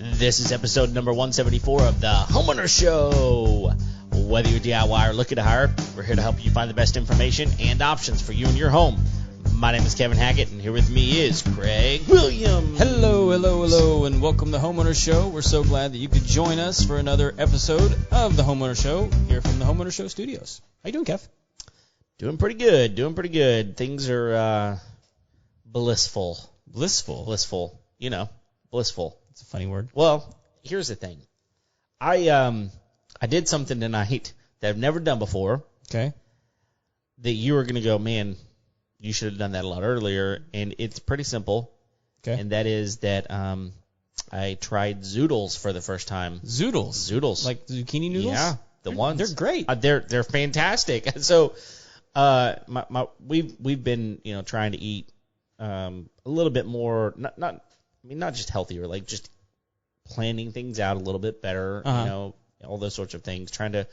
This is episode number 174 of the Homeowner Show. Whether you're DIY or looking to hire, we're here to help you find the best information and options for you and your home. My name is Kevin Hackett, and here with me is Craig Williams. Hello, and welcome to the Homeowner Show. We're so glad that you could join us for another episode of the Homeowner Show here from the Homeowner Show studios. How you doing, Kev? Doing pretty good. Things are blissful. Blissful. You know, blissful. It's a funny word. Well, here's the thing. I did something tonight that I've never done before. Okay. That you were going to go, man, you should have done that a lot earlier. And it's pretty simple. Okay. And that is that I tried zoodles for the first time. Zoodles? Like zucchini noodles? Yeah, ones. They're great. They're fantastic. So we've been trying to eat a little bit more, not just healthier, like just planning things out a little bit better, all those sorts of things, trying to,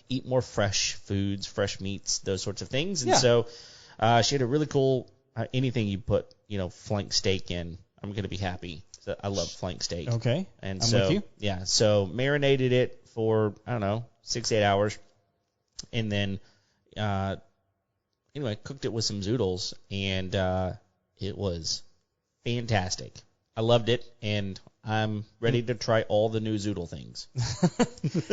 eat more fresh foods, fresh meats, those sorts of things. And so she had a really cool, anything you put, flank steak in, I'm going to be happy. So I love flank steak. Okay. And I'm so, with you. yeah, so marinated it for, 6-8 hours. And then, cooked it with some zoodles, and it was fantastic. I loved it, and I'm ready to try all the new zoodle things.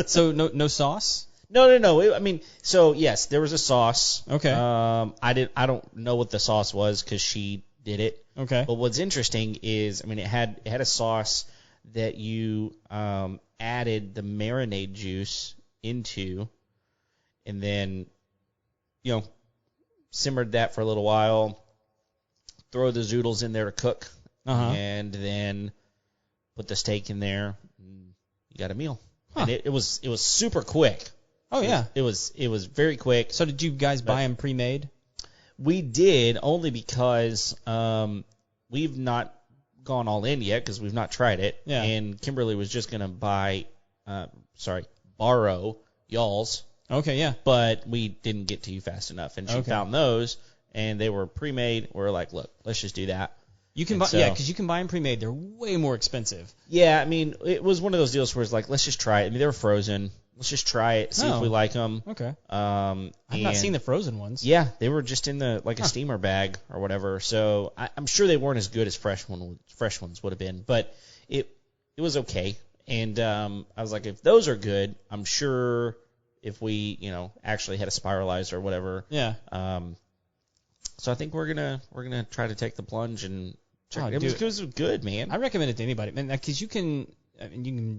So no sauce? No. So yes, there was a sauce. Okay. I don't know what the sauce was because she did it. Okay. But what's interesting is, it had a sauce that you added the marinade juice into, and then simmered that for a little while. Throw the zoodles in there to cook. And then put the steak in there. You got a meal. And it was super quick. Oh yeah. It was very quick. So did you guys buy them pre-made? We did, only because we've not gone all in yet because we've not tried it. Yeah. And Kimberly was just gonna borrow y'all's. Okay, yeah. But we didn't get to you fast enough, and she found those, and they were pre-made. We're like, look, let's just do that. You can because you can buy them pre-made. They're way more expensive. Yeah, it was one of those deals where it's like, let's just try it. They were frozen. Let's just try it, see if we like them. Okay. I've not seen the frozen ones. Yeah, they were just in a steamer bag or whatever. So I'm sure they weren't as good as fresh ones would have been, but it was okay. And I was like, if those are good, I'm sure if we actually had a spiralizer or whatever. Yeah. So I think we're gonna try to take the plunge and check. It was good, man. I recommend it to anybody, man, because you can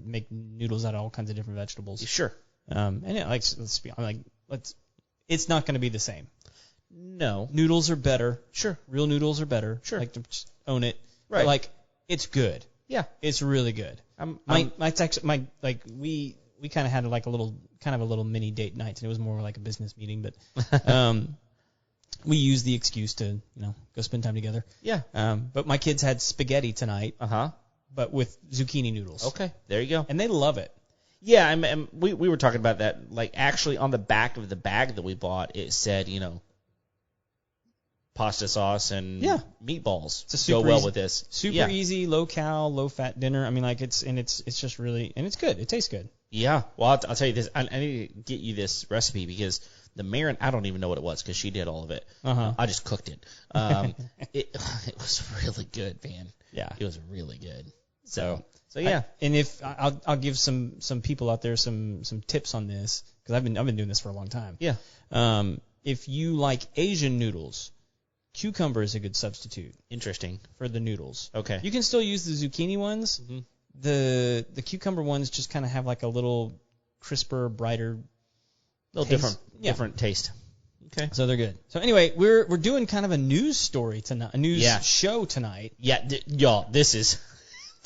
make noodles out of all kinds of different vegetables. Sure. And it's not going to be the same. No. Noodles are better. Sure. Real noodles are better. Sure. Just own it. Right. But, it's good. Yeah. It's really good. We kind of had a little mini date night, and it was more like a business meeting, but we used the excuse to go spend time together. Yeah. But my kids had spaghetti tonight. But with zucchini noodles. Okay, there you go. And they love it. Yeah, and we were talking about that. Actually, on the back of the bag that we bought, it said, pasta sauce and meatballs go well with this. Super easy, low cal, low fat dinner. It's just really, and it's good. It tastes good. Yeah. Well, I'll tell you this. I need to get you this recipe because the marin, I don't even know what it was because she did all of it. I just cooked it. It was really good, man. Yeah. It was really good. So yeah. And if I'll give some people out there some tips on this because I've been doing this for a long time. Yeah. If you like Asian noodles, cucumber is a good substitute. Interesting. For the noodles. Okay. You can still use the zucchini ones. Mm-hmm. The cucumber ones just kind of have a little crisper, brighter, different taste. Okay. So they're good. So anyway, we're doing kind of a news story tonight, a news show tonight. Yeah, y'all, this is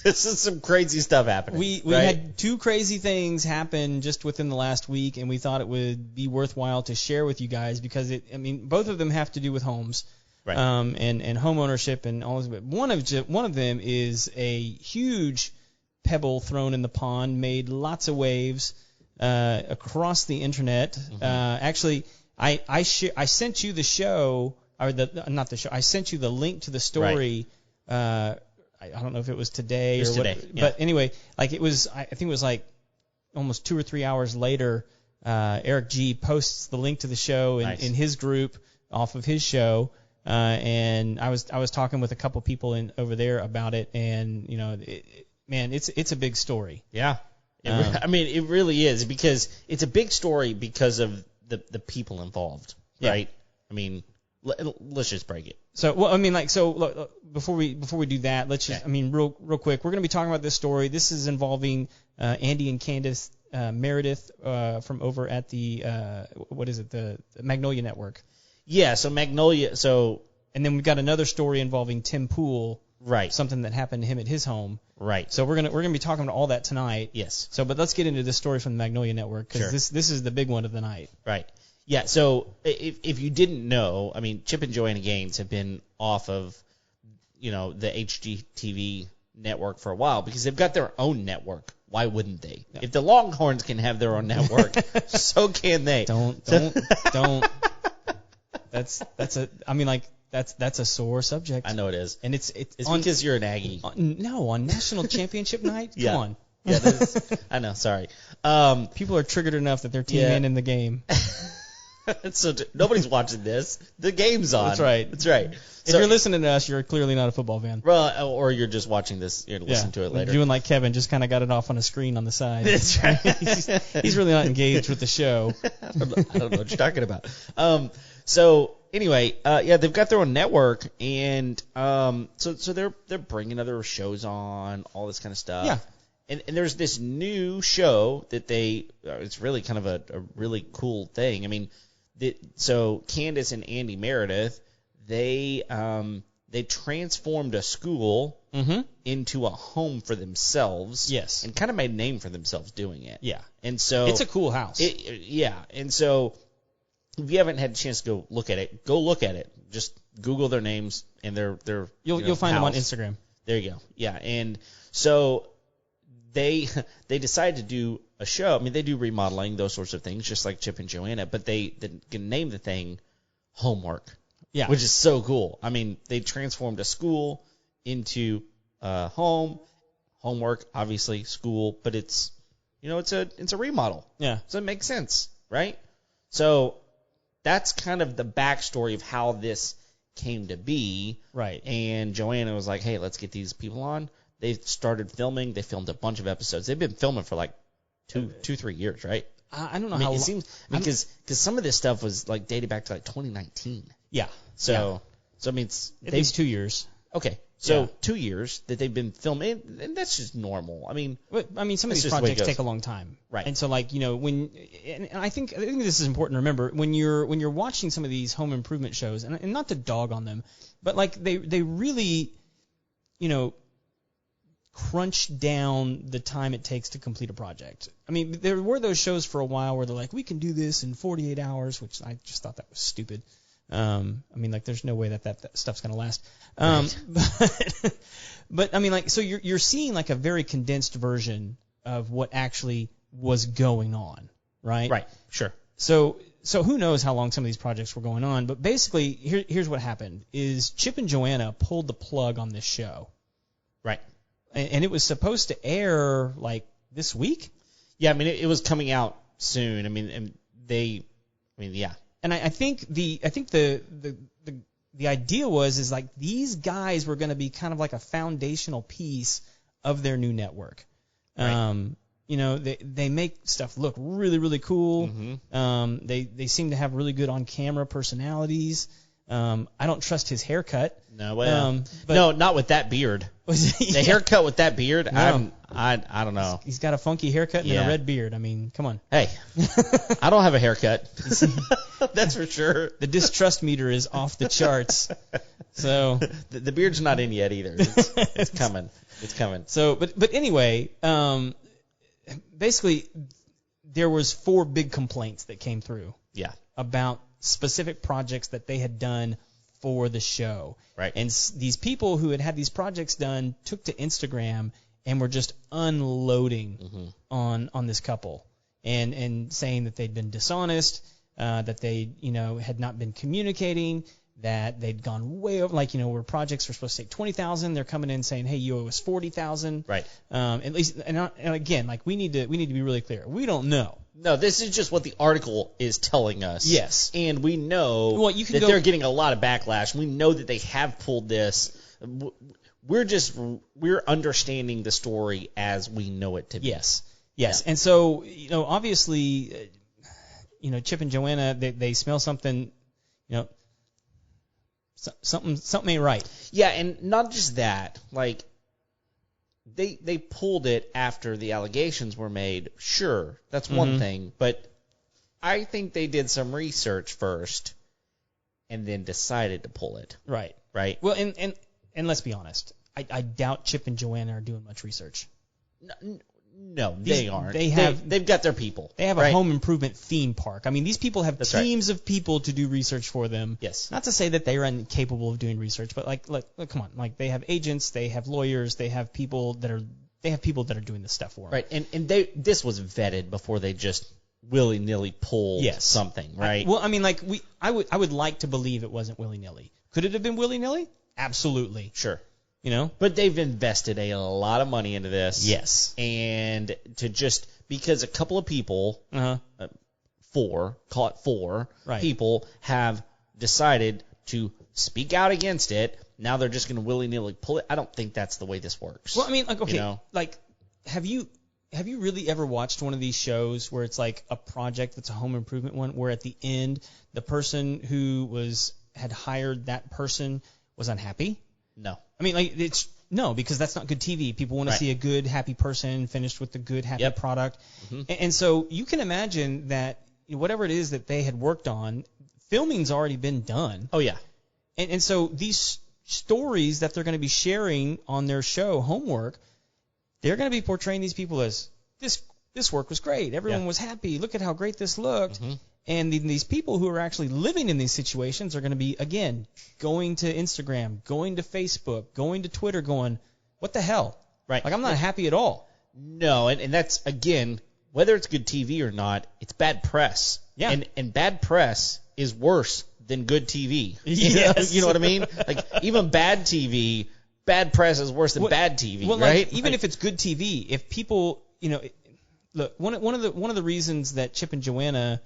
some crazy stuff happening. We had two crazy things happen just within the last week, and we thought it would be worthwhile to share with you guys because both of them have to do with homes. Right. And home ownership and all this. But one of them is a huge pebble thrown in the pond, made lots of waves across the internet. Mm-hmm. Actually, I sent you the show, or not the show. I sent you the link to the story I don't know if it was today or what, yeah. but anyway, like it was, I think it was like almost 2 or 3 hours later, Eric G posts the link to the show in his group off of his show, and I was talking with a couple people over there about it, and man, it's a big story. Yeah, I mean, it really is, because it's a big story because of the people involved, right? I mean, let's just break it. So, well, I mean, like, so look, before we do that, let's just, I mean, real quick, we're going to be talking about this story. This is involving Andy and Candace Meredith from over at the what is it, the Magnolia Network. Yeah, so Magnolia, and then we've got another story involving Tim Pool, right? Something that happened to him at his home, right? So we're gonna be talking about all that tonight. Yes. So, but let's get into this story from the Magnolia Network, because Sure. this is the big one of the night. Right. Yeah. So if you didn't know, I mean, Chip and Joanna Gaines have been off of the HGTV network for a while because they've got their own network. Why wouldn't they? Yeah. If the Longhorns can have their own network, so can they. Don't. That's a sore subject. I know it is. And it's because you're an Aggie. On national championship night? Yeah. Come on. Yeah, I know. Sorry. People are triggered enough that they're teaming in the game. So nobody's watching this. The game's on. That's right. If you're listening to us, you're clearly not a football fan. Well, or you're just watching this. You're listening to it later. Doing like Kevin, just kind of got it off on a screen on the side. That's right. He's really not engaged with the show. I don't know what you're talking about. So anyway, they've got their own network, and so they're bringing other shows on, all this kind of stuff. Yeah. And there's this new show that it's really kind of a really cool thing. I mean, so Candace and Andy Meredith, they transformed a school into a home for themselves. Yes. And kind of made a name for themselves doing it. Yeah. And so it's a cool house. And so if you haven't had a chance to go look at it, go look at it. Just Google their names and their you'll find house. them on Instagram. There you go. Yeah. And so they decided to do a show. I mean, they do remodeling, those sorts of things, just like Chip and Joanna, but they named the thing Homework. Yeah. Which is so cool. I mean, they transformed a school into a home. Homework, obviously, school, but it's a remodel. Yeah. So it makes sense, right? So that's kind of the backstory of how this came to be. Right. And Joanna was like, hey, let's get these people on. They started filming. They filmed a bunch of episodes. They've been filming for like 2-3 years, right? I don't know how long. It seems because some of this stuff was like dated back to like 2019. Yeah. So I mean, it's at least 2 years. Okay. So 2 years that they've been filming, and that's just normal. I mean, some of these projects take a long time, right? And so, like, and I think this is important to remember when you're watching some of these home improvement shows, and not to dog on them, but like they really, crunch down the time it takes to complete a project. I mean, there were those shows for a while where they're like, we can do this in 48 hours, which I just thought that was stupid. I mean, like, there's no way that stuff's going to last. But I mean, like, so you're seeing like a very condensed version of what actually was going on, right? Right. Sure. So who knows how long some of these projects were going on, but basically here's what happened is Chip and Joanna pulled the plug on this show. Right. And it was supposed to air like this week. Yeah, I mean, it was coming out soon. I mean, yeah. And I think the idea is like these guys were going to be kind of like a foundational piece of their new network. Right. They make stuff look really, really cool. Mm-hmm. They seem to have really good on camera personalities. I don't trust his haircut. No, well, no, not with that beard. The haircut with that beard, no. I don't know. He's got a funky haircut and a red beard. I mean, come on. Hey, I don't have a haircut. That's for sure. The distrust meter is off the charts. So the beard's not in yet either. It's coming. It's coming. So, but anyway, basically, there was 4 big complaints that came through. Yeah. About specific projects that they had done for the show. Right. And these people who had these projects done took to Instagram and were just unloading on this couple and saying that they'd been dishonest, that they, had not been communicating, that they'd gone way over, like, where projects were supposed to take $20,000, they're coming in saying, hey, you owe us $40,000. Right. At least, and again, like, we need to be really clear. We don't know. No, this is just what the article is telling us. Yes. And we know that they're getting a lot of backlash. We know that they have pulled this. We're understanding the story as we know it to be. Yes. Yeah. And so, obviously, Chip and Joanna, they smell something, something ain't right. Yeah, and not just that, like, they pulled it after the allegations were made. Sure, that's one thing, but I think they did some research first and then decided to pull it. Right. Right? Well, and let's be honest. I doubt Chip and Joanna are doing much research. No, they aren't. They've got their people. They have a home improvement theme park. I mean, these people have teams of people to do research for them. Yes. Not to say that they are incapable of doing research, but look, come on. Like, they have agents, they have lawyers, they have people that are doing this stuff for them. Right. And this was vetted before they just willy-nilly pulled something, right? I would like to believe it wasn't willy-nilly. Could it have been willy-nilly? Absolutely. Sure. But they've invested a lot of money into this. Yes. And because a couple of people, four people have decided to speak out against it. Now they're just going to willy-nilly pull it. I don't think that's the way this works. Well, I mean, like, okay, like, have you really ever watched one of these shows where it's like a project that's a home improvement one, where at the end the person who had hired that person was unhappy? No. I mean, like, no, because that's not good TV. People want to see a good, happy person finished with a good, happy product. Mm-hmm. And so you can imagine that whatever it is that they had worked on, filming's already been done. Oh, yeah. And so these stories that they're going to be sharing on their show, Homework, they're going to be portraying these people as, this work was great. Everyone was happy. Look at how great this looked. Mm-hmm. And these people who are actually living in these situations are going to be, again, going to Instagram, going to Facebook, going to Twitter, going, what the hell? Right. Like, I'm not happy at all. No, and that's, again, whether it's good TV or not, it's bad press. Yeah. And bad press is worse than good TV. Yes. You know what I mean? Like, even bad TV, bad press is worse than bad TV, right? Like, even if it's good TV, if people, look, one of the reasons that Chip and Joanna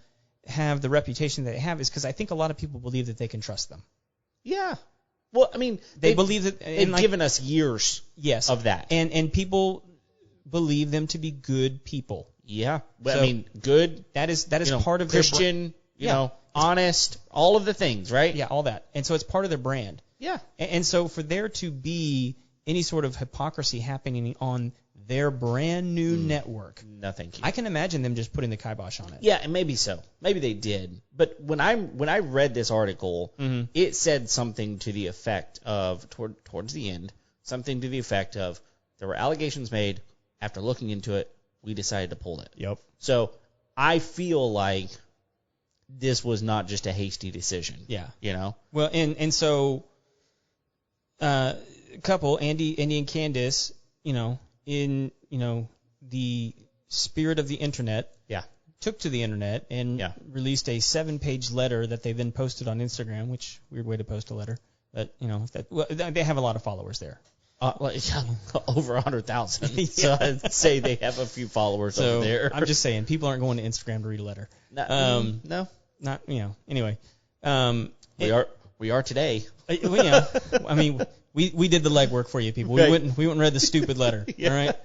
have the reputation that they have is because I think a lot of people believe that they can trust them. Yeah. Well, I mean, they believe that they've given us years of that. And people believe them to be good people. Yeah. Well, I mean, good. That is part of Christian, honest, all of the things, right? Yeah, all that. And so it's part of their brand. Yeah. And so for there to be any sort of hypocrisy happening on their brand new network. No, thank you. I can imagine them just putting the kibosh on it. Yeah, and maybe so. Maybe they did. But when I read this article, it said something to the effect of, towards the end, something to the effect of, there were allegations made. After looking into it, we decided to pull it. Yep. So I feel like this was not just a hasty decision. Yeah. Well, and so a couple, Andy and Candace, in the spirit of the internet, took to the internet and released a 7-page letter that they then posted on Instagram, which weird way to post a letter, but they have a lot of followers there. Over 100,000. So I'd say they have a few followers over there. I'm just saying, people aren't going to Instagram to read a letter. No, not anyway. We are today. I mean. We did the legwork for you, people. We went and read the stupid letter. All right.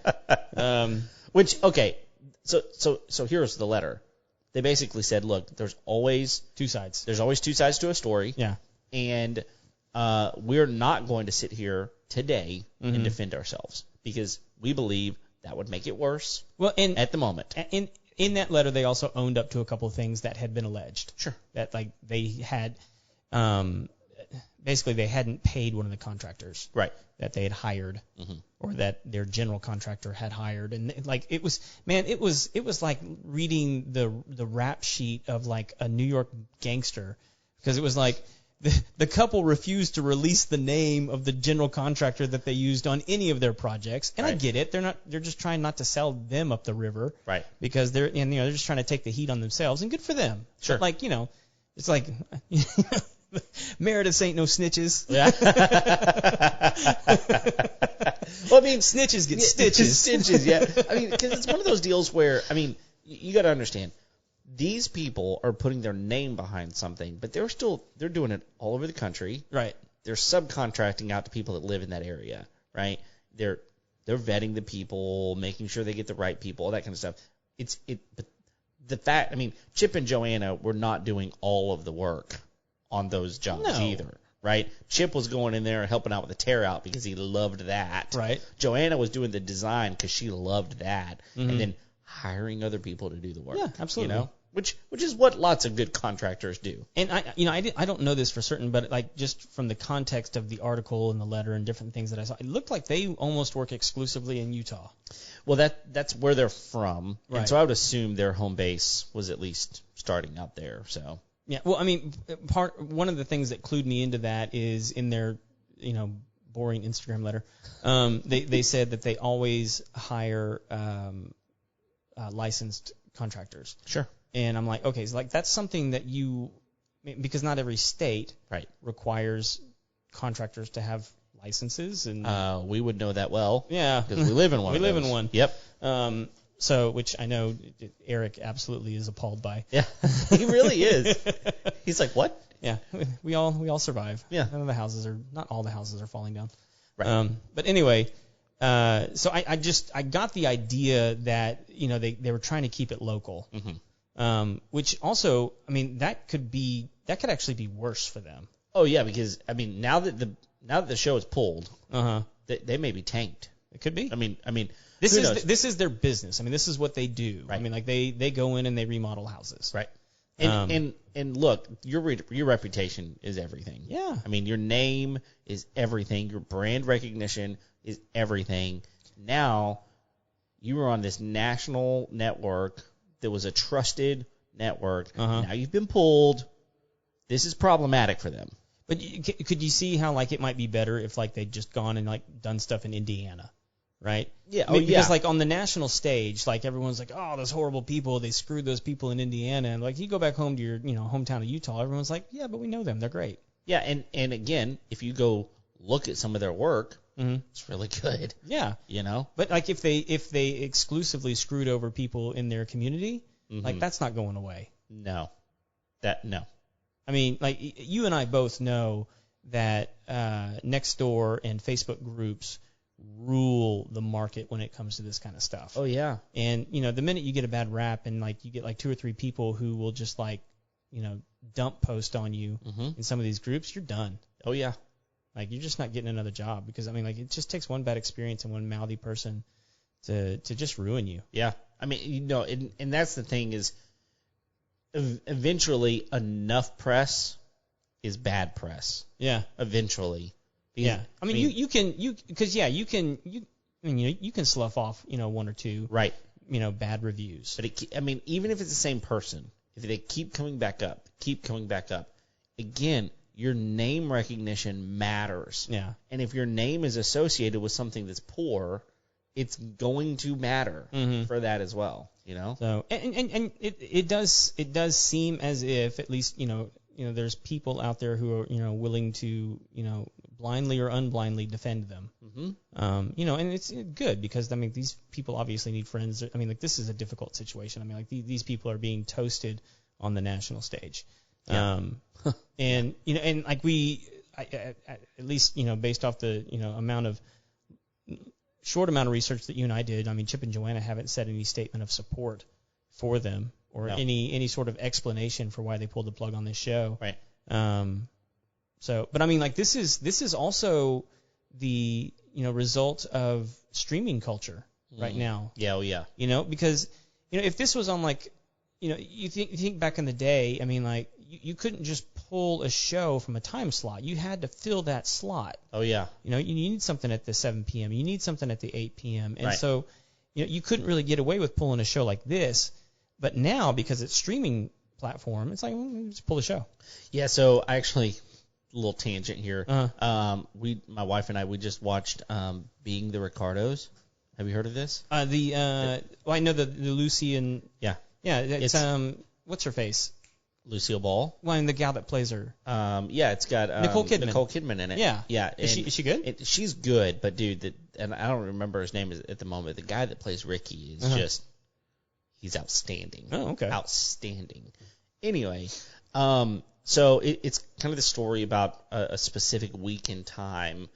So here's the letter. They basically said, look, there's always two sides. There's always two sides to a story. Yeah. And we're not going to sit here today and defend ourselves because we believe that would make it worse. Well, at the moment. In that letter, they also owned up to a couple of things that had been alleged. Sure. That they had. Basically, they hadn't paid one of the contractors that they had hired, or that their general contractor had hired, and it was like reading the rap sheet of like a New York gangster, because it was like the couple refused to release the name of the general contractor that they used on any of their projects, and I get it, they're just trying not to sell them up the river, right? Because they're just trying to take the heat on themselves, and good for them. Sure. But it's like Meredith ain't no snitches. Yeah. Well, I mean, snitches get stitches. Stitches, yeah. I mean, because it's one of those deals where, I mean, you got to understand, these people are putting their name behind something, but they're doing it all over the country. Right. They're subcontracting out to people that live in that area, right? They're vetting the people, making sure they get the right people, all that kind of stuff. But the fact, I mean, Chip and Joanna were not doing all of the work on those jobs either, right? Chip was going in there and helping out with the tear out because he loved that. Right. Joanna was doing the design because she loved that, and then hiring other people to do the work. Yeah, absolutely. You know, which is what lots of good contractors do. And I don't know this for certain, but like just from the context of the article and the letter and different things that I saw, it looked like they almost work exclusively in Utah. Well, that's where they're from, right. And so I would assume their home base was at least starting out there. So yeah, well, I mean, one of the things that clued me into that is in their boring Instagram letter, they said that they always hire licensed contractors. Sure. And I'm like, okay, so like that's something that because not every state requires contractors to have licenses, and we would know that well. Yeah, because we live in one. We live in one. Yep. So, which I know Eric absolutely is appalled by. Yeah, he really is. He's like, what? Yeah, we all survive. Yeah. Not all the houses are falling down. Right. But anyway, so I got the idea that they were trying to keep it local. Mm-hmm. Which also, I mean, that could actually be worse for them. Oh yeah, because I mean, now that the show is pulled, they may be tanked. It could be. I mean, this is their business. I mean, this is what they do. Right. I mean, like they go in and they remodel houses. Right. And look, your reputation is everything. Yeah. I mean, your name is everything. Your brand recognition is everything. Now, you were on this national network that was a trusted network. Now you've been pulled. This is problematic for them. But could you see how like it might be better if like they'd just gone and like done stuff in Indiana, right? Yeah. I mean, because like on the national stage, like everyone's like, oh, those horrible people, they screwed those people in Indiana, and like you go back home to your hometown of Utah, everyone's like, yeah, but we know them, they're great. Yeah, and again, if you go look at some of their work, it's really good. Yeah. But like if they exclusively screwed over people in their community, like that's not going away. No. I mean, like you and I both know that Nextdoor and Facebook groups rule the market when it comes to this kind of stuff. Oh yeah. And the minute you get a bad rap and like you get like 2 or 3 people who will just like dump post on you in some of these groups, you're done. Oh yeah. Like you're just not getting another job because I mean like it just takes one bad experience and one mouthy person to just ruin you. Yeah. I mean and that's the thing is eventually enough press is bad press. Yeah. Eventually. Yeah. I mean you can slough off 1 or 2 right bad reviews. But even if it's the same person, if they keep coming back up, again, your name recognition matters. Yeah. And if your name is associated with something that's poor, it's going to matter for that as well. So and it does seem as if at least there's people out there who are willing to blindly or unblindly defend them. And it's good because I mean these people obviously need friends. I mean like this is a difficult situation. I mean like these people are being toasted on the national stage. Yeah. And and like at least based off the short amount of research that you and I did, I mean Chip and Joanna haven't said any statement of support for them or any sort of explanation for why they pulled the plug on this show. Right. So, but I mean like this is also the result of streaming culture right now. Yeah. Oh yeah. Because if this was on like you think back in the day, I mean like you couldn't just pull a show from a time slot. You had to fill that slot. Oh yeah. You need something at the 7 p.m. You need something at the 8 p.m. And right. So you couldn't really get away with pulling a show like this. But now because it's streaming platform, it's like just pull the show. Yeah. So I actually a little tangent here. Uh-huh. My wife and I we just watched Being the Ricardos. Have you heard of this? I know the Lucy and yeah. Yeah, it's what's her face? Lucille Ball. Well, and the gal that plays her. Yeah, it's got Nicole Kidman. Nicole Kidman in it. Yeah. Yeah. Is she good? She's good, but dude, and I don't remember his name at the moment. The guy that plays Ricky is just, he's outstanding. Oh, okay. Outstanding. Anyway, so it's kind of the story about a specific week in time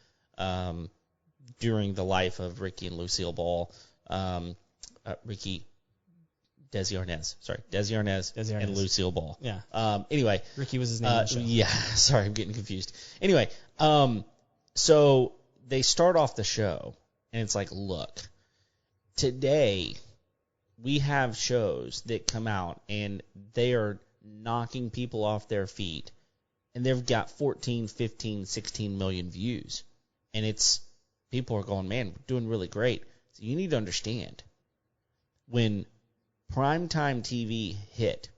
during the life of Ricky and Lucille Ball. Desi Arnaz and Lucille Ball. Yeah. Anyway. Ricky was his name on the show. Yeah. Sorry, I'm getting confused. Anyway, so they start off the show, and it's like, look, today we have shows that come out, and they are knocking people off their feet, and they've got 14, 15, 16 million views. And people are going, man, we're doing really great. So you need to understand, when primetime TV hit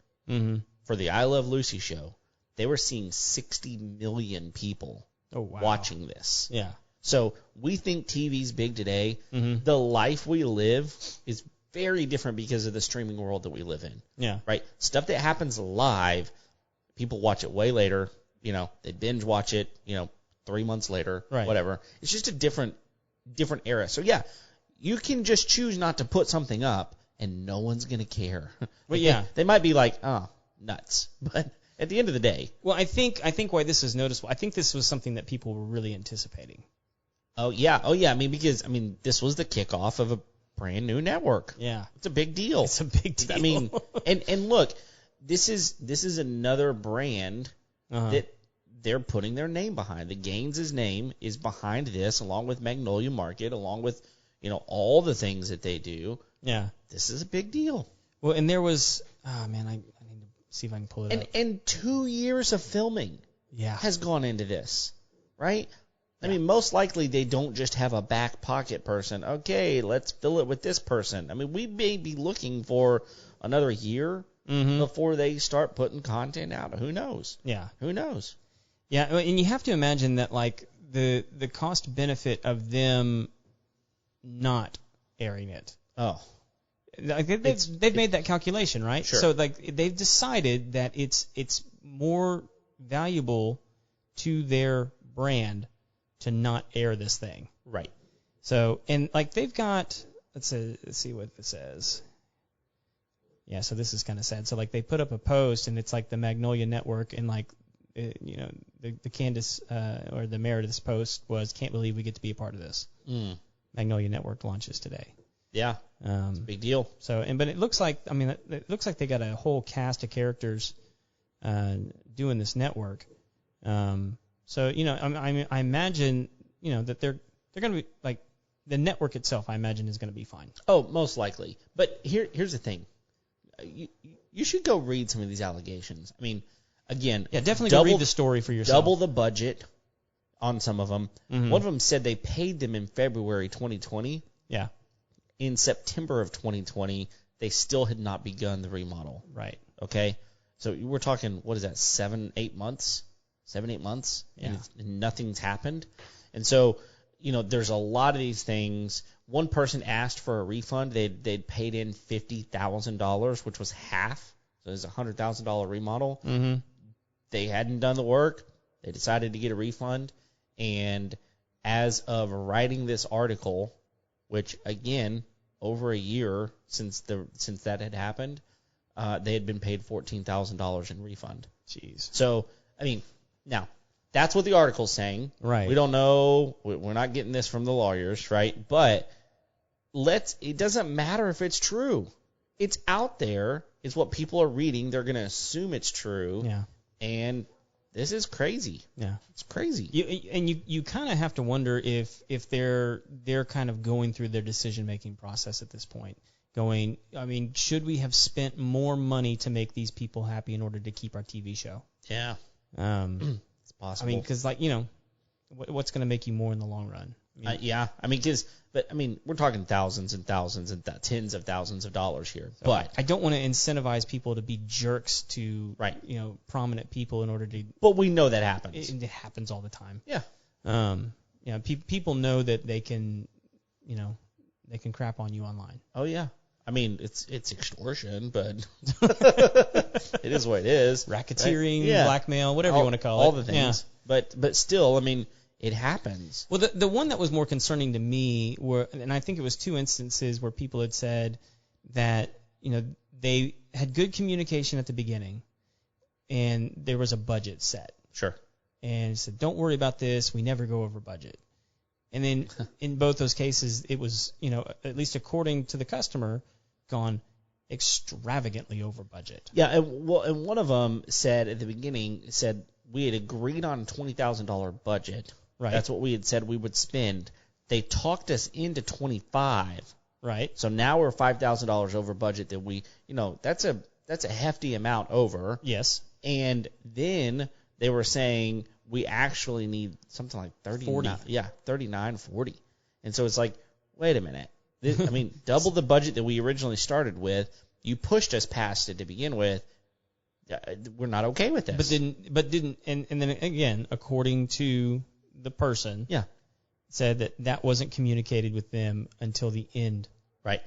for the I Love Lucy show, they were seeing 60 million people watching this. Yeah. So we think TV's big today. The life we live is very different because of the streaming world that we live in. Yeah. Right? Stuff that happens live, people watch it way later. They binge watch it, 3 months later, whatever. It's just a different era. So, yeah, you can just choose not to put something up, and no one's going to care. Well, yeah. They might be like, oh, nuts. But at the end of the day. Well, I think why this is noticeable, I think this was something that people were really anticipating. Oh, yeah. Because this was the kickoff of a brand new network. Yeah. It's a big deal. It's a big deal. And look, this is another brand that they're putting their name behind. The Gaines' name is behind this, along with Magnolia Market, along with, all the things that they do. Yeah. This is a big deal. Well, and there was, I need to see if I can pull it up. And 2 years of filming has gone into this, right? Yeah. Most likely they don't just have a back pocket person. Okay, let's fill it with this person. We may be looking for another year before they start putting content out. Who knows? Yeah. Who knows? Yeah, and you have to imagine that, like, the cost benefit of them not airing it. Oh. Like they've made that calculation, right? Sure. So, like, they've decided that it's more valuable to their brand to not air this thing. Right. So, and like they've got, let's see what this says. Yeah, so this is kind of sad. So, like, they put up a post, and it's like the Magnolia Network, and like, the Candace or the Meredith's post was, "Can't believe we get to be a part of this." Magnolia Network launches today. Yeah, it's a big deal. So, but it looks like, it looks like they got a whole cast of characters doing this network. So, I imagine, that they're going to be, like, the network itself, I imagine, is going to be fine. Oh, most likely. But here's the thing. You should go read some of these allegations. Again, yeah, definitely go read the story for yourself. Double the budget on some of them. One of them said they paid them in February 2020. Yeah. In September of 2020, they still had not begun the remodel. Right. Okay? So we're talking, what is that, 7-8 months? 7-8 months? Yeah. And nothing's happened. And so, there's a lot of these things. One person asked for a refund. They'd paid in $50,000, which was half. So it was a $100,000 remodel. They hadn't done the work. They decided to get a refund. And as of writing this article, which, again, over a year since that had happened, they had been paid $14,000 in refund. Jeez. So, now, that's what the article's saying. Right. We don't know. We're not getting this from the lawyers, right? But it doesn't matter if it's true. It's out there. It's what people are reading. They're going to assume it's true. Yeah. And this is crazy. Yeah. It's crazy. You kind of have to wonder if they're kind of going through their decision-making process at this point. Should we have spent more money to make these people happy in order to keep our TV show? Yeah. It's possible. Because, what's going to make you more in the long run? Yeah. We're talking thousands and thousands and tens of thousands of dollars here. So but I don't want to incentivize people to be jerks to, right. Prominent people in order to. But we know that happens. It happens all the time. Yeah. People know that they can, they can crap on you online. Oh yeah. I mean, it's extortion, but it is what it is. Racketeering, right? Yeah. blackmail, whatever you want to call it. All the things. Yeah. But still, I mean, it happens. Well, the one that was more concerning to me were, and I think it was 2 instances where people had said that, they had good communication at the beginning, and there was a budget set. Sure. And said, don't worry about this. We never go over budget. And then in both those cases, it was, at least according to the customer, gone extravagantly over budget. Yeah, and one of them said at the beginning, we had agreed on a $20,000 budget. Right. That's what we had said we would spend. They talked us into $25,000. Right. So now we're $5,000 over budget that we, that's a hefty amount over. Yes. And then they were saying we actually need something like 39. Yeah, 39, 40. And so it's like, wait a minute. Double the budget that we originally started with. You pushed us past it to begin with. We're not okay with this. But didn't, and then again, according to the person, said that wasn't communicated with them until the end. Right.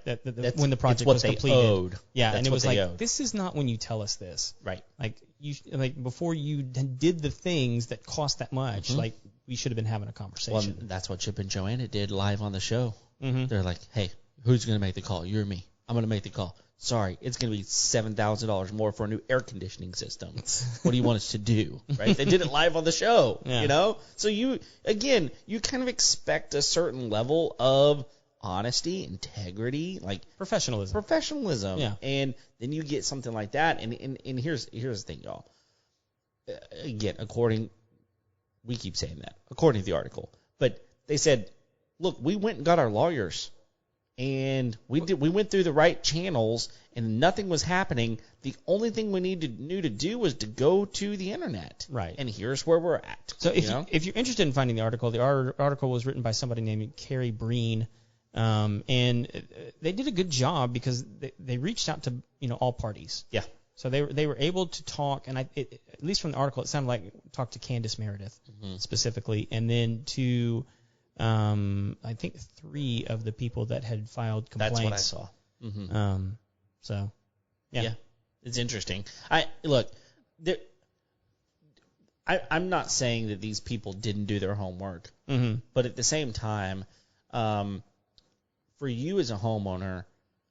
When the project was completed. Owed. Yeah, That's and it was like, owed. this is not when you tell us this. Right. Like before you did the things that cost that much, like we should have been having a conversation. Well, that's what Chip and Joanna did live on the show. Mm-hmm. They're like, hey, who's going to make the call? You or me? I'm going to make the call. Sorry, it's going to be $7,000 more for a new air conditioning system. What do you want us to do? Right? They did it live on the show, So you kind of expect a certain level of honesty, integrity, like professionalism. Yeah. And then you get something like that. And here's the thing, y'all. Again, we keep saying that, according to the article. But they said, look, we went and got our lawyers. And we went through the right channels, and nothing was happening. The only thing we knew to do was to go to the internet. Right. And here's where we're at. So if you're interested in finding the article was written by somebody named Carrie Breen, and they did a good job because they reached out to all parties. Yeah. So they were able to talk, and at least from the article, it sounded like talk to Candace Meredith specifically, and then to I think 3 of the people that had filed complaints. That's what I saw. Mm-hmm. So, yeah, it's interesting. I'm not saying that these people didn't do their homework, but at the same time, for you as a homeowner,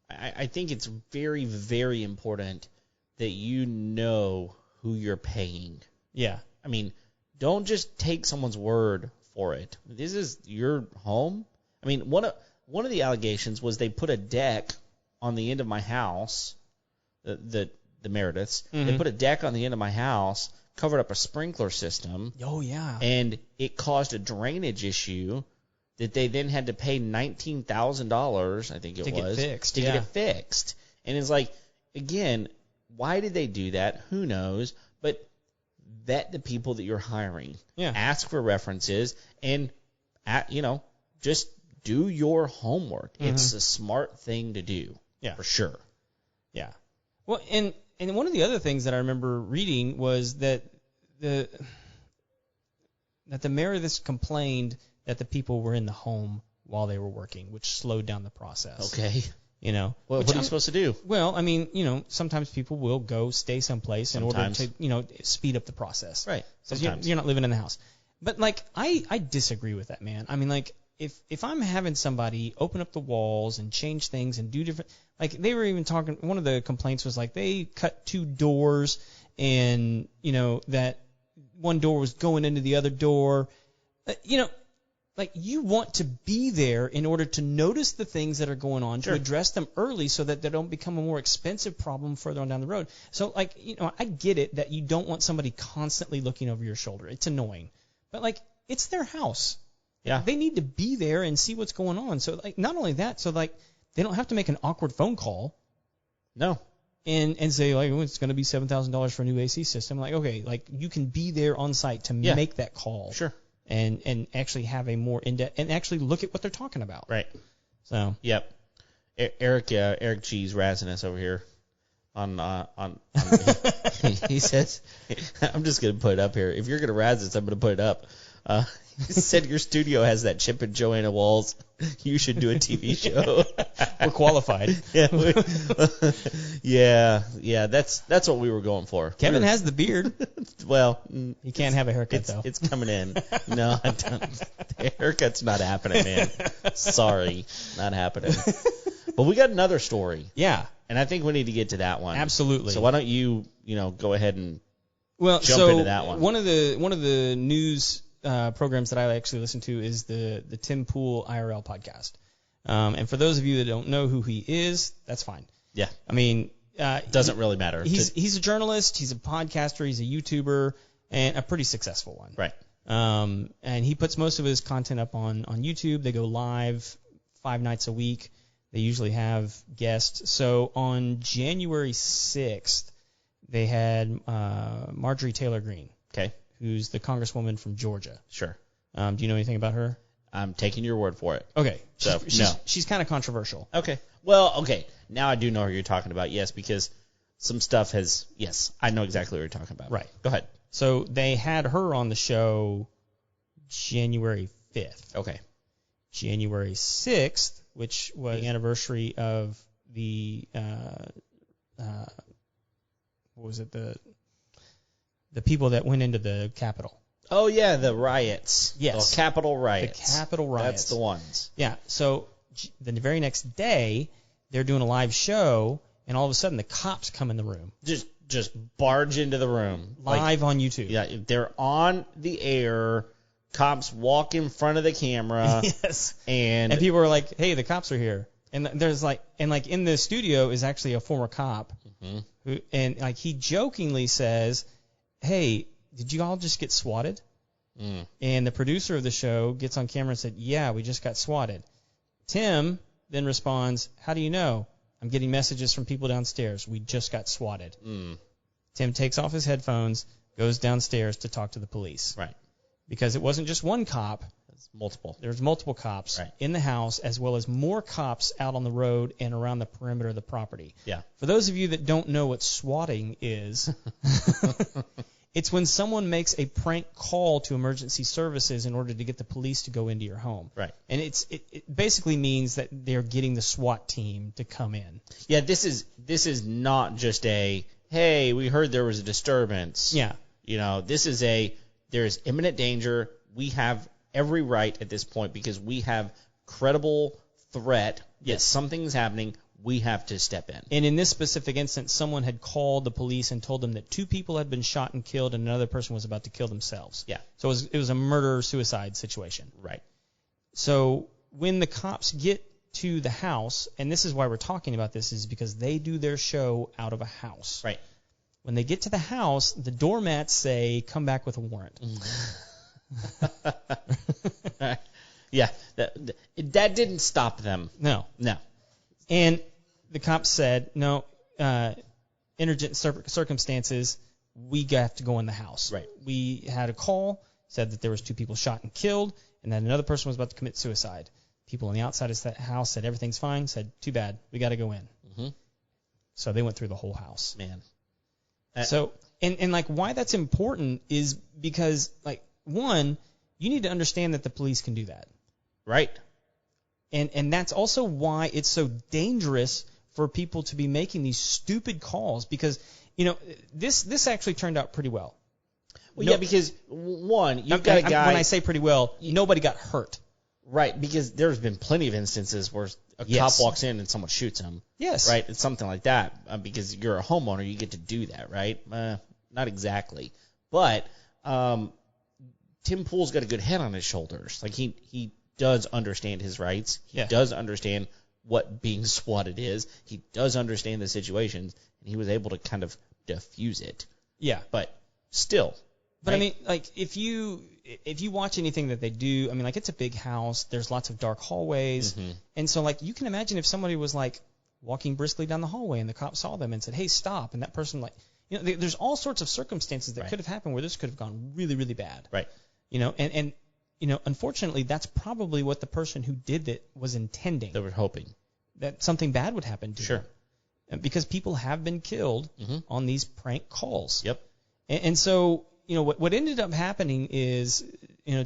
I think it's very, very important that you know who you're paying. Yeah. I mean, don't just take someone's word for it. This is your home. I mean, one of the allegations was they put a deck on the end of my house, the Merediths. They put a deck on the end of my house, covered up a sprinkler system. Oh, yeah. And it caused a drainage issue that they then had to pay $19,000, I think it was, to get it fixed. And it's like, again, why did they do that? Who knows? But vet the people that you're hiring. Yeah. Ask for references and, just do your homework. It's a smart thing to do. Yeah. For sure. Yeah. Well, and one of the other things that I remember reading was that the Merediths complained that the people were in the home while they were working, which slowed down the process. Okay. Well, what are you supposed to do? Well, I mean, sometimes people will go stay someplace in order to, speed up the process. Right. Sometimes. You're not living in the house. But, I disagree with that, man. I mean, if I'm having somebody open up the walls and change things and do different, they were even talking, one of the complaints was they cut 2 doors and, that one door was going into the other door. You want to be there in order to notice the things that are going on, to address them early so that they don't become a more expensive problem further on down the road. So, I get it that you don't want somebody constantly looking over your shoulder. It's annoying. But, it's their house. Yeah. They need to be there and see what's going on. So, not only that, so, they don't have to make an awkward phone call. No. And say, it's going to be $7,000 for a new AC system. Okay, you can be there on site to make that call. Sure. And actually have a more in-depth, and actually look at what they're talking about. Right. So. Yep. Eric G's razzing us over here on he says, I'm just going to put it up here. If you're going to razz us, I'm going to put it up. He said your studio has that Chip and Joanna walls. You should do a TV show. We're qualified. Yeah. That's what we were going for. Kevin has the beard. Well, he can't have a haircut though. It's coming in. No, I don't. The haircut's not happening, man. Sorry, not happening. But we got another story. Yeah. And I think we need to get to that one. Absolutely. So why don't you go ahead and jump into that one. One of the news programs that I actually listen to is the Tim Pool IRL podcast. And for those of you that don't know who he is, that's fine. Yeah. I mean, doesn't really matter. He's a journalist, he's a podcaster, he's a YouTuber, and a pretty successful one. Right. And he puts most of his content up on YouTube. They go live 5 nights a week. They usually have guests. So on January 6th, they had Marjorie Taylor Greene. Okay. Who's the congresswoman from Georgia. Sure. Do you know anything about her? I'm taking your word for it. Okay. So, she's kind of controversial. Okay. Well, okay. Now I do know who you're talking about, yes, because some stuff has, yes, I know exactly what you're talking about. Right. Go ahead. So they had her on the show January 5th. Okay. January 6th, which was the anniversary of the, what was it, the people that went into the Capitol. Oh, yeah, the riots. Yes. The Capitol riots. The Capitol riots. That's the ones. Yeah. So the very next day, they're doing a live show, and all of a sudden the cops come in the room. Just barge into the room. Live on YouTube. Yeah, they're on the air. Cops walk in front of the camera. Yes. And people are like, hey, the cops are here. And there's in the studio is actually a former cop. Mm-hmm. He jokingly says, hey, did you all just get swatted? Mm. And the producer of the show gets on camera and said, yeah, we just got swatted. Tim then responds, how do you know? I'm getting messages from people downstairs. We just got swatted. Mm. Tim takes off his headphones, goes downstairs to talk to the police. Right. Because it wasn't just one cop. It's multiple. There's multiple cops in the house, as well as more cops out on the road and around the perimeter of the property. Yeah. For those of you that don't know what swatting is, it's when someone makes a prank call to emergency services in order to get the police to go into your home. Right. And it basically means that they're getting the SWAT team to come in. Yeah, this is not just a, hey, we heard there was a disturbance. Yeah. This is there is imminent danger. We have every right at this point because we have credible threat that something's happening. We have to step in. And in this specific instance, someone had called the police and told them that 2 people had been shot and killed and another person was about to kill themselves. Yeah. So it was a murder-suicide situation. Right. So when the cops get to the house, and this is why we're talking about this, is because they do their show out of a house. Right. When they get to the house, the doormats say, come back with a warrant. Yeah. That didn't stop them. No. And the cops said, no, indigent circumstances, we have to go in the house. Right. We had a call, said that there was 2 people shot and killed, and that another person was about to commit suicide. People on the outside of the house said everything's fine, said, too bad, we got to go in. Mm-hmm. So they went through the whole house. Man. So, and why that's important is because, one, you need to understand that the police can do that. Right. And that's also why it's so dangerous for people to be making these stupid calls because, this actually turned out pretty well. Well, yeah, because, one, you've got a guy. When I say pretty well, nobody got hurt. Right, because there's been plenty of instances where a cop walks in and someone shoots him. Yes. Right, it's something like that. Because you're a homeowner, you get to do that, right? Not exactly. But Tim Pool's got a good head on his shoulders. He does understand his rights. He does understand what being swatted is. He does understand the situations, and he was able to kind of diffuse it. Yeah. But still. But right? I mean, if you watch anything that they do, it's a big house. There's lots of dark hallways. Mm-hmm. And so, you can imagine if somebody was, walking briskly down the hallway and the cop saw them and said, hey, stop. And that person, there's all sorts of circumstances that could have happened where this could have gone really, really bad. Right. And unfortunately, that's probably what the person who did it was intending. They were hoping that something bad would happen to them. Because people have been killed on these prank calls. Yep. And so, what ended up happening is,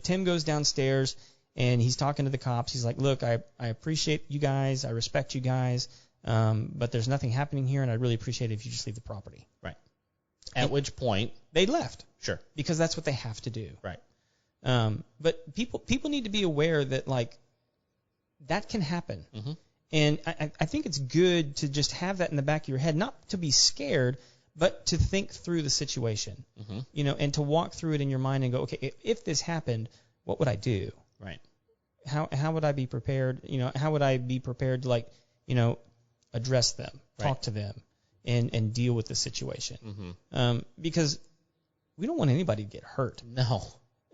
Tim goes downstairs and he's talking to the cops. He's like, look, I appreciate you guys. I respect you guys. But there's nothing happening here, and I'd really appreciate it if you just leave the property. Right. At which point they left. Sure. Because that's what they have to do. Right. But people need to be aware that, like, that can happen. Mm-hmm. And I think it's good to just have that in the back of your head, not to be scared, but to think through the situation, mm-hmm. And to walk through it in your mind and go, okay, if this happened, what would I do? Right. How would I be prepared? How would I be prepared to, like, address them, talk to them, and deal with the situation? Mm-hmm. Because we don't want anybody to get hurt. No.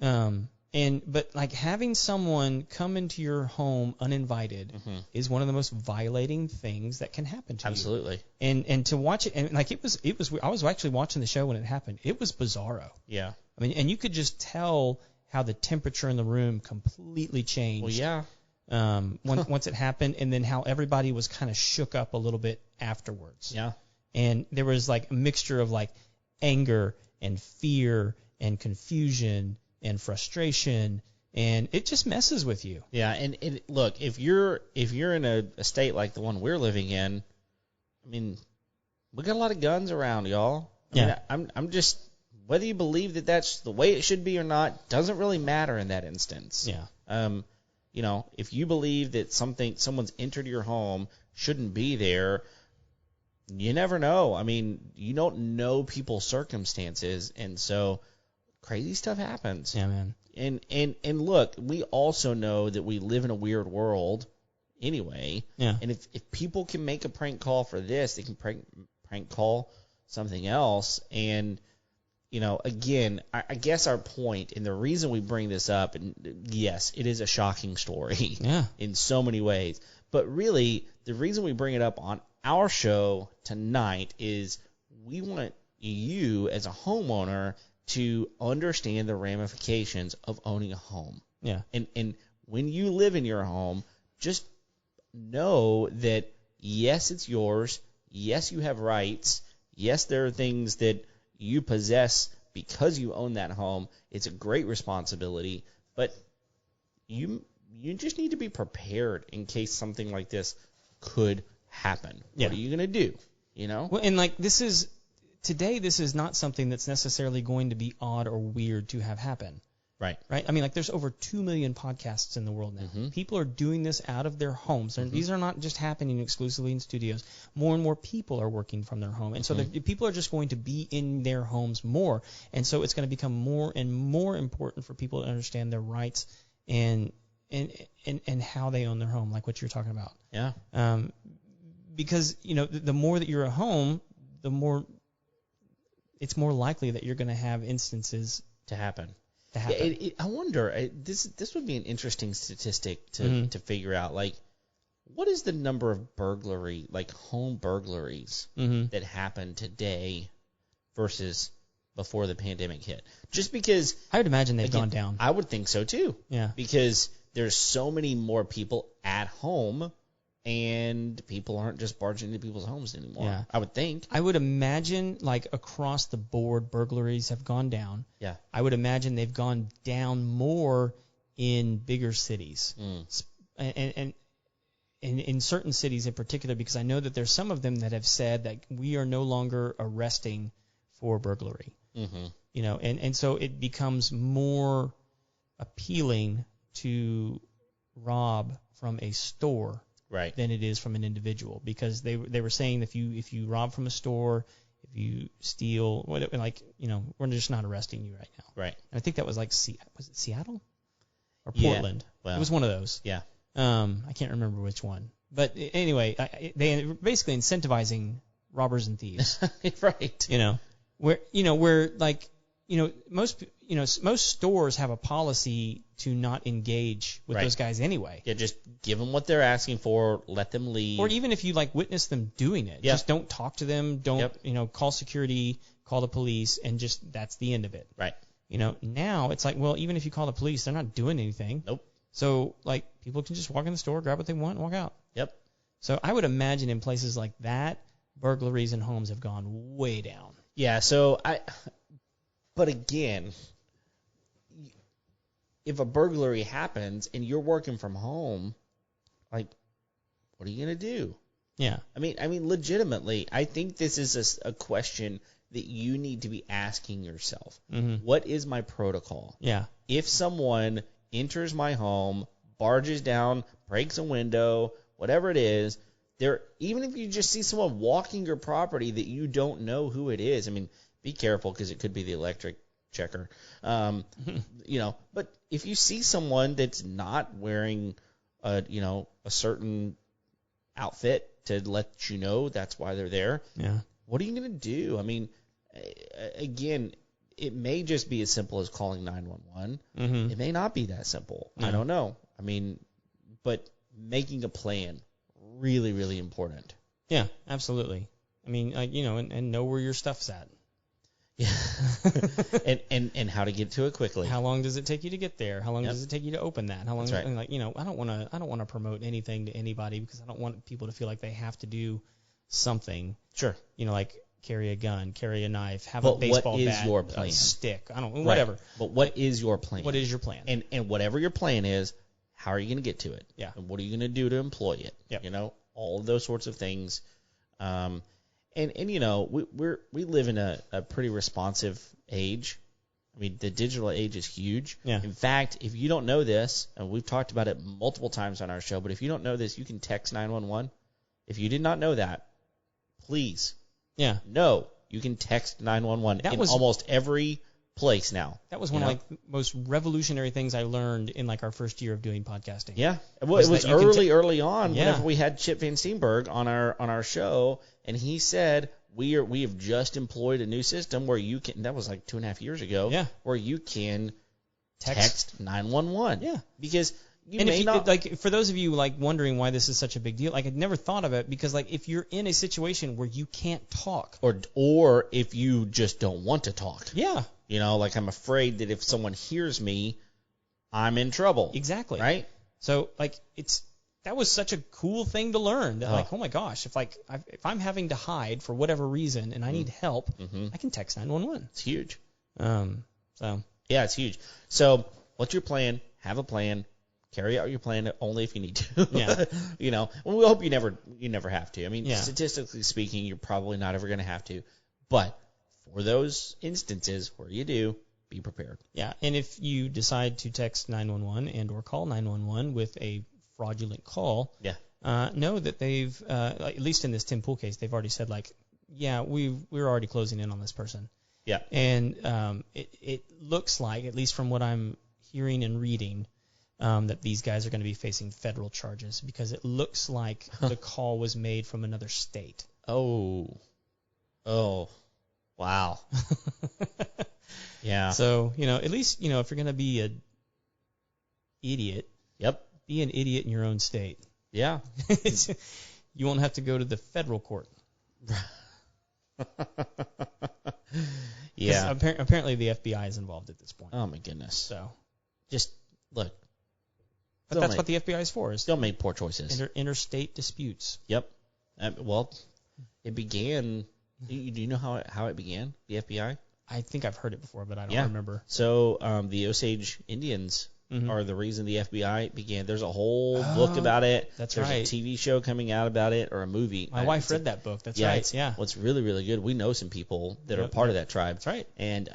But like having someone come into your home uninvited mm-hmm. is one of the most violating things that can happen to Absolutely. you. And to watch it, and like it was. I was actually watching the show when it happened. It was bizarro. Yeah. I mean, and you could just tell how the temperature in the room completely changed. Well, yeah. Once it happened, and then how everybody was kind of shook up a little bit afterwards. Yeah. And there was like a mixture of like anger and fear and confusion and frustration, and it just messes with you. Yeah, and look, if you're in a state like the one we're living in, I mean, we got a lot of guns around, y'all. I mean, I'm just, whether you believe that that's the way it should be or not, doesn't really matter in that instance. Yeah. If you believe that someone's entered your home shouldn't be there, you never know. I mean, you don't know people's circumstances, and so crazy stuff happens. Yeah, man. And look, we also know that we live in a weird world anyway. Yeah. And if people can make a prank call for this, they can prank call something else. And, again, I guess our point and the reason we bring this up, and yes, it is a shocking story in so many ways. But really, the reason we bring it up on our show tonight is we want you as a homeowner to understand the ramifications of owning a home. Yeah. And when you live in your home, just know that, yes, it's yours. Yes, you have rights. Yes, there are things that you possess because you own that home. It's a great responsibility, but you just need to be prepared in case something like this could happen. Yeah. What are you going to do? Well, and like today, this is not something that's necessarily going to be odd or weird to have happen. Right. I mean, like, there's over 2 million podcasts in the world now. Mm-hmm. People are doing this out of their homes. Mm-hmm. These are not just happening exclusively in studios. More and more people are working from their home. And so people are just going to be in their homes more. And so it's going to become more and more important for people to understand their rights and how they own their home, like what you're talking about. Yeah. Because, the more that you're at home, the more it's more likely that you're going to have instances to happen. Yeah, I wonder, this would be an interesting statistic to figure out, like, what is the number of home burglaries that happen today versus before the pandemic hit? Just because I would imagine they've gone down. I would think so too. Yeah. Because there's so many more people at home, and people aren't just barging into people's homes anymore. Yeah. I would think. I would imagine, like, across the board, burglaries have gone down. Yeah. I would imagine they've gone down more in bigger cities. And in certain cities in particular, because I know that there's some of them that have said that we are no longer arresting for burglary. Mm-hmm. And so it becomes more appealing to rob from a store than it is from an individual, because they were saying if you rob from a store, if you steal, we're just not arresting you right now. Right. And I think that was like was it Seattle or Portland? Yeah. Well, it was one of those. Yeah. I can't remember which one, but anyway, they were basically incentivizing robbers and thieves. Right. Where like most stores have a policy to not engage with those guys anyway. Yeah, just give them what they're asking for, let them leave. Or even if you witness them doing it, just don't talk to them, don't call security, call the police, and just that's the end of it. Right. Now it's like, well, even if you call the police, they're not doing anything. Nope. So people can just walk in the store, grab what they want, and walk out. Yep. So I would imagine in places like that, burglaries in homes have gone way down. Yeah. So But again, if a burglary happens and you're working from home, like, what are you going to do? Yeah. I mean, legitimately, I think this is a question that you need to be asking yourself. Mm-hmm. What is my protocol? Yeah. If someone enters my home, barges down, breaks a window, whatever it is, even if you just see someone walking your property that you don't know who it is, I mean, be careful because it could be the electric checker. But if you see someone that's not wearing a certain outfit to let you know that's why they're there, yeah, what are you going to do? I mean, again, it may just be as simple as calling 911. Mm-hmm. It may not be that simple. Yeah. I don't know. I mean, but making a plan, really, really important. Yeah, absolutely. I mean, and know where your stuff's at. Yeah. and how to get to it quickly. How long does it take you to get there? How long does it take you to open that? How long? That's right. I don't want to promote anything to anybody because I don't want people to feel like they have to do something. Sure. Like carry a gun, carry a knife, have a baseball bat, what is your plan? A stick. I don't know, whatever. Right. But what is your plan? What is your plan? And whatever your plan is, how are you going to get to it? Yeah. And what are you going to do to employ it? Yep. All of those sorts of things. And we live in a pretty responsive age. I mean, the digital age is huge. Yeah. In fact, if you don't know this, and we've talked about it multiple times on our show, but if you don't know this, you can text 911. If you did not know that, please. Yeah. No, you can text 911 almost every place now. That was one of the most revolutionary things I learned in our first year of doing podcasting. Yeah. Well, it was early on whenever we had Chip Van Steenberg on our show, and he said we have just employed a new system where you can. That was 2.5 years ago. Yeah. Where you can text 911. Yeah. Because for those of you wondering why this is such a big deal, I had never thought of it because if you're in a situation where you can't talk, or if you just don't want to talk. Yeah. I'm afraid that if someone hears me, I'm in trouble. Exactly. Right? So, that was such a cool thing to learn. That, oh my gosh, if I'm having to hide for whatever reason and I need help, I can text 911. It's huge. Yeah, it's huge. So, what's your plan? Have a plan. Carry out your plan only if you need to. Yeah. Well, we hope you never have to. I mean, yeah. Statistically speaking, you're probably not ever going to have to. But for those instances where you do, be prepared. Yeah, and if you decide to text 911 and or call 911 with a fraudulent call, know that they've, at least in this Tim Pool case, they've already said we're already closing in on this person. Yeah. And it looks like, at least from what I'm hearing and reading, that these guys are going to be facing federal charges because it looks like the call was made from another state. Oh, wow. Yeah. So, at least, if you're going to be an idiot, be an idiot in your own state. Yeah. You won't have to go to the federal court. Yeah. Apparently the FBI is involved at this point. Oh, my goodness. So, just look. But that's what the FBI is for. Don't make poor choices. Interstate disputes. Yep. It began. Do you know how it began? The FBI. I think I've heard it before, but I don't remember. So the Osage Indians are the reason the FBI began. There's a whole book about it. That's There's right. a TV show coming out about it, or a movie. My wife read that book. That's right. Yeah. What's really, really good. We know some people that are part of that tribe. That's right. And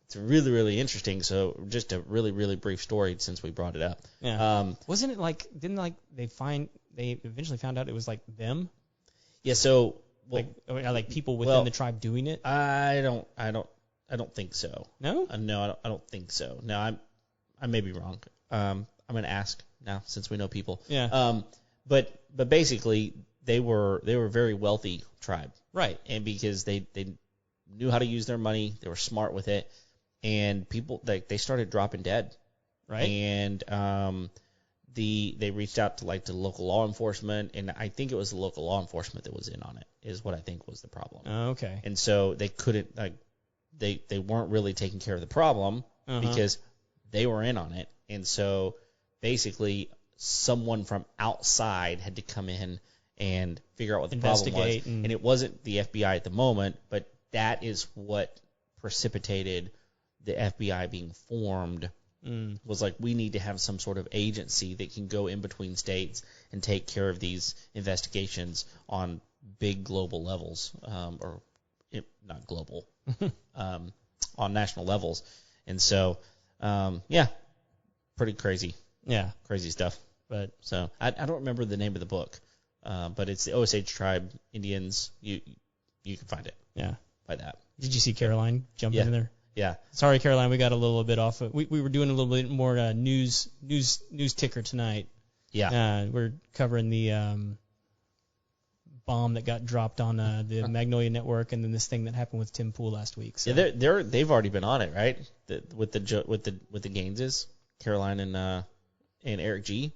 it's really, really interesting. So just a really, really brief story since we brought it up. Yeah. Wasn't it didn't they eventually found out it was them? Yeah. So people within the tribe doing it? I don't think so. No? No, I don't think so. No, I may be wrong. I'm going to ask now since we know people. Yeah. But basically they were a very wealthy tribe. Right. And because they knew how to use their money, they were smart with it, and people they started dropping dead. Right. And they reached out to the local law enforcement, and I think it was the local law enforcement that was in on it, is what I think was the problem. Oh, okay. And so they couldn't they weren't really taking care of the problem because they were in on it. And so basically someone from outside had to come in and figure out what the problem was. And it wasn't the FBI at the moment, but that is what precipitated the FBI being formed was like, we need to have some sort of agency that can go in between states and take care of these investigations on big global levels, not global, on national levels. And so, pretty crazy. Yeah. Crazy stuff. But so I don't remember the name of the book, but it's the Osage Tribe Indians. You can find it. Yeah. By that. Did you see Caroline jump in there? Yeah. Sorry, Caroline, we got a little bit off. We were doing a little bit more news ticker tonight. Yeah. We're covering the bomb that got dropped on the Magnolia Network, and then this thing that happened with Tim Pool last week. So. Yeah, they've already been on it, right? With the Gaineses, Caroline and Eric G.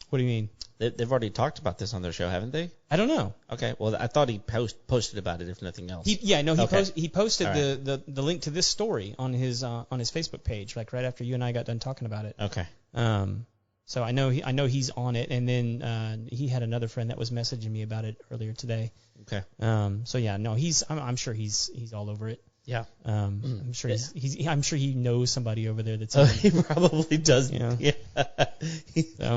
What do you mean? They've already talked about this on their show, haven't they? I don't know. Okay. Well, I thought he posted about it, if nothing else. He posted right. the link to this story on his Facebook page, like right after you and I got done talking about it. Okay. So I know he's on it, and then he had another friend that was messaging me about it earlier today. Okay. So yeah, no, I'm sure he's all over it. Yeah. I'm sure I'm sure he knows somebody over there that's. He probably does. Yeah.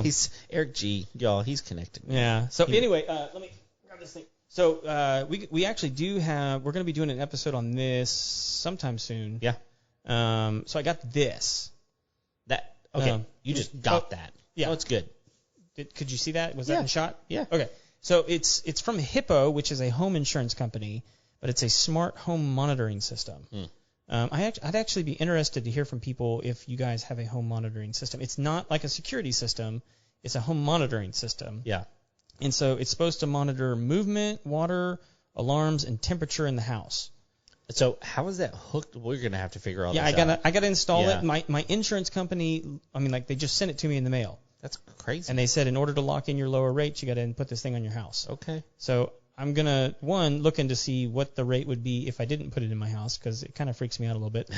He's Eric G. Y'all, he's connected. Yeah. So anyway, let me grab this thing. So we actually do we're going to be doing an episode on this sometime soon. Yeah. So I got this. That okay. You just got that. Yeah. Oh, it's good. Could you see that? Was that in shot? Yeah. Okay. So it's from Hippo, which is a home insurance company, but it's a smart home monitoring system. I'd actually be interested to hear from people if you guys have a home monitoring system. It's not like a security system. It's a home monitoring system. Yeah. And so it's supposed to monitor movement, water, alarms, and temperature in the house. So how is that hooked? We're going to have to figure all this out. Yeah, I got to install it. My insurance company, they just sent it to me in the mail. That's crazy. And they said in order to lock in your lower rates, you got to put this thing on your house. Okay. So I'm going to, look into see what the rate would be if I didn't put it in my house, because it kind of freaks me out a little bit.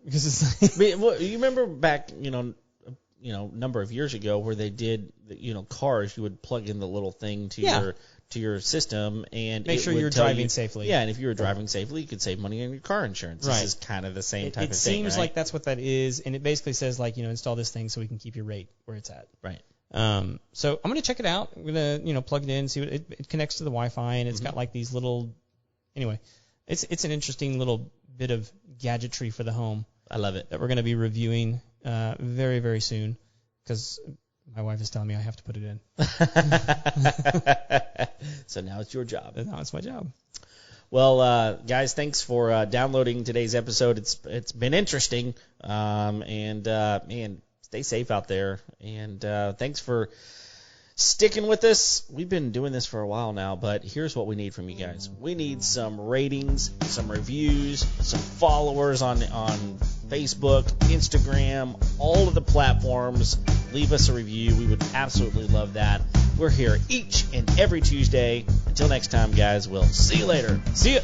Because it's like, well, you remember back, number of years ago where they did, cars, you would plug in the little thing to your system and make sure you're driving safely. Yeah, and if you were driving safely, you could save money on your car insurance. Right. This is kind of the same type of thing. It seems like that's what that is, and it basically says install this thing so we can keep your rate where it's at. Right. So I'm gonna check it out. I'm gonna plug it in, see what it connects to the Wi-Fi, and it's got like these little. Anyway, it's an interesting little bit of gadgetry for the home. I love it. That we're gonna be reviewing very, very soon, because my wife is telling me I have to put it in. So now it's your job. Now it's my job. Well, guys, thanks for downloading today's episode. It's been interesting, and stay safe out there. And thanks for sticking with us. We've been doing this for a while now, but here's what we need from you guys. We need some ratings, some reviews, some followers on Facebook, Instagram, all of the platforms. Leave us a review. We would absolutely love that. We're here each and every Tuesday. Until next time, guys, we'll see you later. See ya.